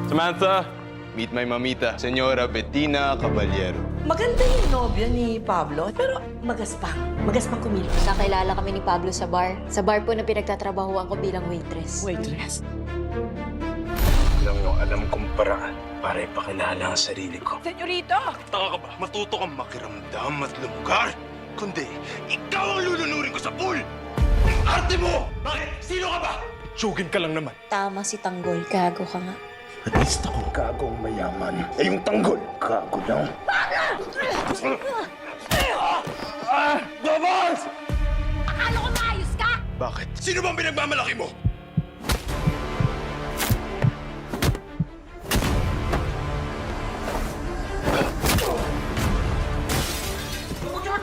Samantha, meet my mamita, Señora Bettina Caballero. Maganda yung nobya ni Pablo, pero magaspang. Magaspang kumilos. Nakilala kami ni Pablo sa bar. Sa bar po na pinagtatrabahuan ko bilang waitress. Waitress. Lang yung alam kong paraan para ipakilala ang sarili ko. Senyorito! Taka ka ba? Matuto kang makiramdam at lumugar? Kundi, ikaw ang lulunurin ko sa pool! Ang arte mo! Bakit? Sino ka ba? Sugin ka lang naman. Tama si Tanggol. Gago ka nga. At least akong gagong mayaman. Eh yung tanggol, gago lang. Babas! Akala ko maayos ka! Bakit? Sino bang pinagmamalaki mo?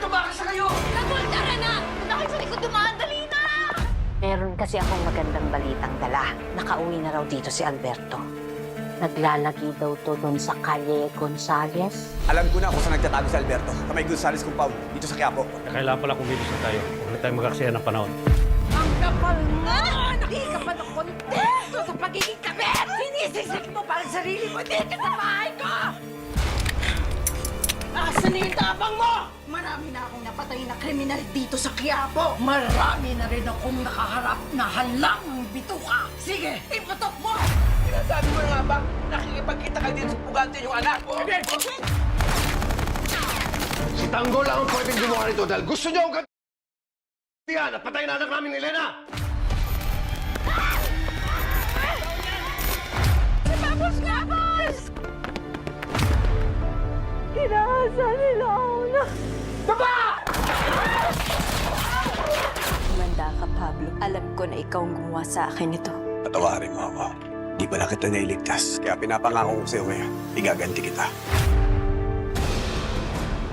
Tanggol, tara na! Punta kayo sa likod dumaan, dali na! Meron kasi akong magandang balitang dala. Nakauwi na raw dito si Alberto. Naglalagi daw to doon sa Calle Gonzales. Alam ko na kung saan nagtatago si Alberto. Sa may Gonzales compound, dito sa Quiapo. Kailangan pala kumilos na tayo. Huwag na tayo mag-aksaya ng panahon. Ang kapal nga! Hindi ka pa na kontento sa pagiging kabit! Sinisisik mo pa ang sarili mo dito sa bahay ko! Asan na yung tapang mo? Marami na akong napatay na kriminal dito sa Quiapo. Marami na rin akong nakaharap na halang bituka. Sige, iputok mo! Sinasabi mo na nga ba, nakikipagkita ka din sa pugante yung anak mo? Si Tanggol lang ang pwedeng gumawa nito dahil gusto niyo ang gantihan at patayin na anak namin ni Elena! Si Babos nga, boss! Kinahasa nila ako na... Humanda ka, Pablo. Alam ko na ikaw ang gumawa sa akin ito. Patawarin mo ako. Di pala kita nailigtas. Kaya pinapangako ko sa'yo ngayon, igaganti kita.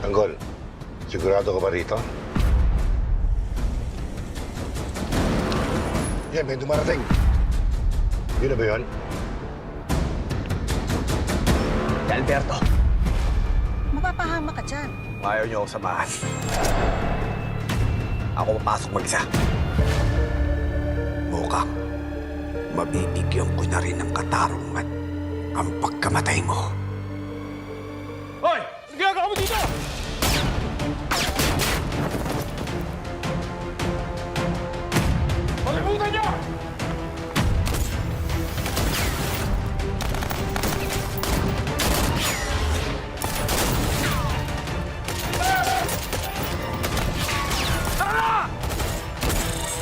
Tanggol, sigurado ka ba rito? Yan, may dumarating. Yun na ba yun? Si Alberto, Mapapahama ka dyan. kung ayaw niyo ako samahan. Ako papasok mag-isa. Mukhang mabibigyan ko na rin ng katarungan ang pagkamatay mo. Hoy! Ano ginagawa mo dito? Palimutan niyo!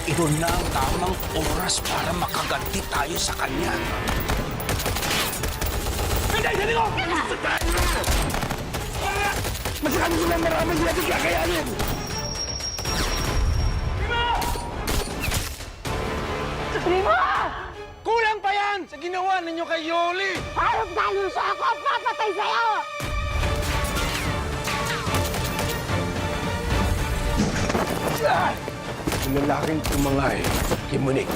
Ito na ang tamang oras para makaganti tayo sa kanya. Masyado sila marami sila di kakayanin! Kulang pa yan sa ginawa ninyo kay Yoli! Harap daluso ako! Papatay sa'yo! Yung lalaking tumangay, kimunik.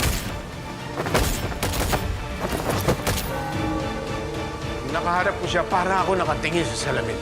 Nakaharap ko siya para ako nakatingin sa salamin.